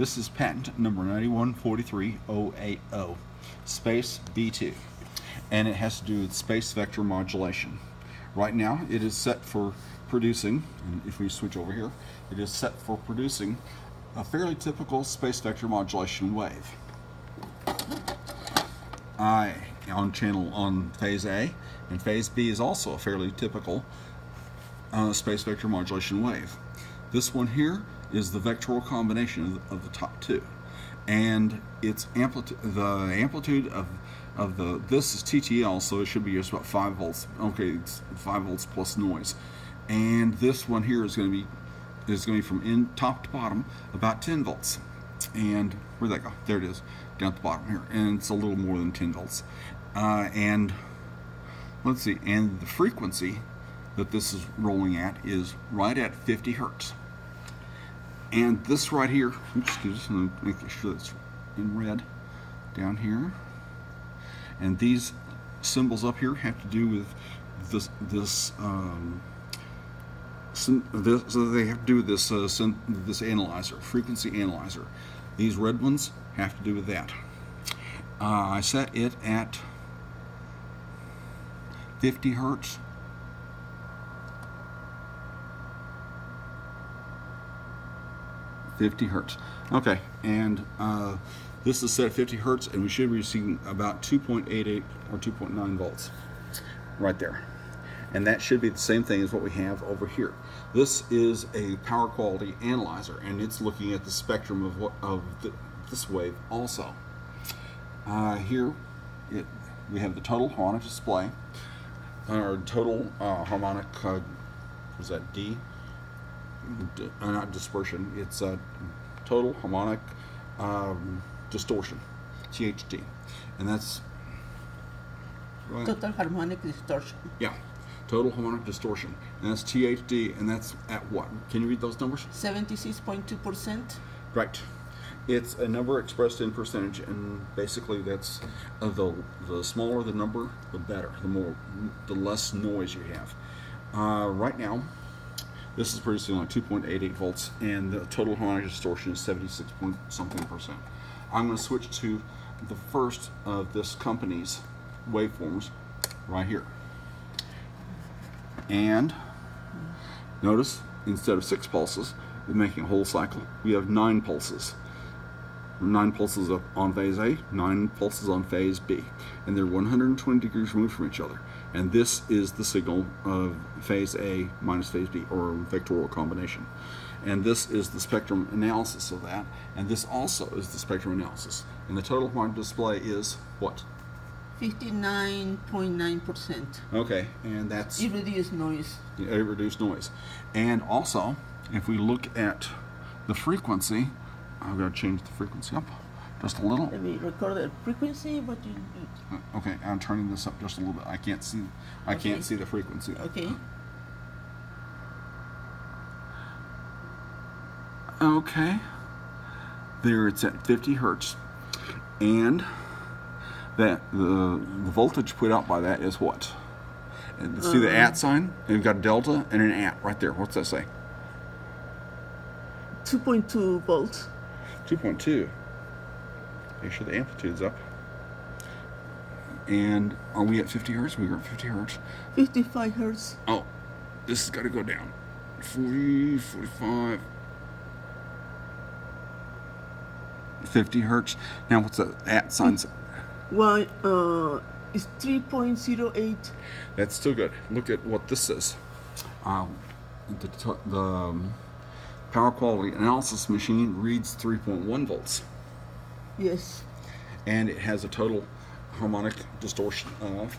This is patent number 9143080, space B2, and it has to do with space vector modulation. Right now it is set for producing, and if we switch over here, it is set for producing a fairly typical space vector modulation wave. On phase A, and phase B is also a fairly typical space vector modulation wave. This one here is the vectoral combination of the top two, and its amplitude, the amplitude of this is TTL, so it should be just about 5 volts. Okay, it's 5 volts plus noise, and this one here is going to be from top to bottom about 10 volts. And where'd that go? There it is, down at the bottom here, and it's a little more than 10 volts. And let's see, and the frequency that this is rolling at is right at 50 hertz. And this right here, excuse me, making sure that's in red down here. And these symbols up here have to do with this analyzer, frequency analyzer. These red ones have to do with that. I set it at 50 hertz. Okay, and this is set at 50 hertz, and we should be receiving about 2.88 or 2.9 volts right there. And that should be the same thing as what we have over here. This is a power quality analyzer, and it's looking at the spectrum of this wave also. Here we have the total harmonic display, or total harmonic, was that D? Not dispersion, it's total harmonic distortion, THD, and that's total harmonic distortion. Yeah, total harmonic distortion, and that's THD, and that's at what? Can you read those numbers? 76.2%. Right. It's a number expressed in percentage, and basically that's the smaller the number, the better. The less noise you have. Right now, this is producing like 2.88 volts, and the total harmonic distortion is 76 point something %. I'm going to switch to the first of this company's waveforms right here. And notice, instead of 6 pulses, we're making a whole cycle. We have 9 pulses. 9 pulses up on phase A, 9 pulses on phase B, and they're 120 degrees removed from each other. And this is the signal of phase A minus phase B, or vectorial combination. And this is the spectrum analysis of that, and this also is the spectrum analysis. And the total harmonic display is what? 59.9%. Okay, and that's... It reduced noise. It reduced noise. And also, if we look at the frequency, I've got to change the frequency up just a little. Let me record the frequency, but you... Okay, I'm turning this up just a little bit. I can't see the frequency. Okay. Okay. There it's at 50 hertz. And that the voltage put out by that is what? And see the at sign? And you've got a delta and an at right there. What's that say? 2.2 volts. 2.2. Make sure the amplitude's up. And are we at 50 hertz? We're at 50 hertz. 55 hertz. Oh, this has got to go down. 40, 45, 50 hertz. Now what's that at sign? Well, it's 3.08. That's still good. Look at what this says. The power quality analysis machine reads 3.1 volts. Yes. And it has a total harmonic distortion of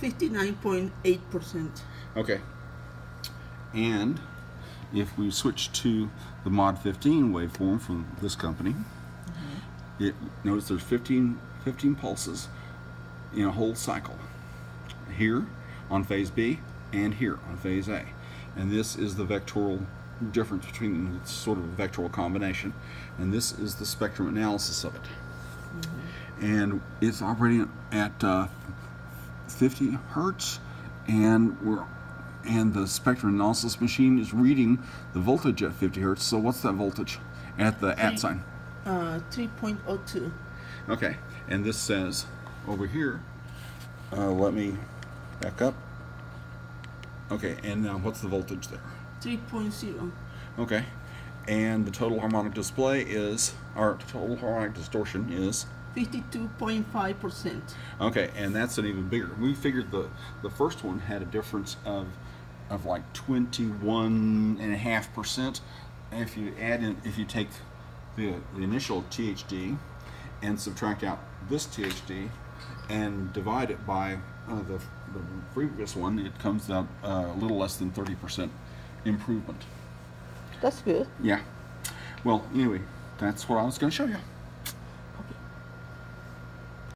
59.8%. Okay. And if we switch to the Mod 15 waveform from this company, notice there's 15 pulses in a whole cycle. Here on phase B and here on phase A. And this is the vectoral difference between them. It's sort of a vectoral combination. And this is the spectrum analysis of it. And it's operating at 50 hertz, and and the spectrum analysis machine is reading the voltage at 50 hertz. So what's that voltage at the at sign? 3.02. Okay, and this says over here, let me back up. Okay, and now what's the voltage there? 3.0. Okay, and the total harmonic display is, or total harmonic distortion is? 52.5%. Okay, and that's an even bigger. We figured the first one had a difference of like 21.5%. If you add in, if you take the initial THD and subtract out this THD and divide it by the previous one, it comes out a little less than 30% improvement. That's good. Yeah. Well, anyway, that's what I was going to show you.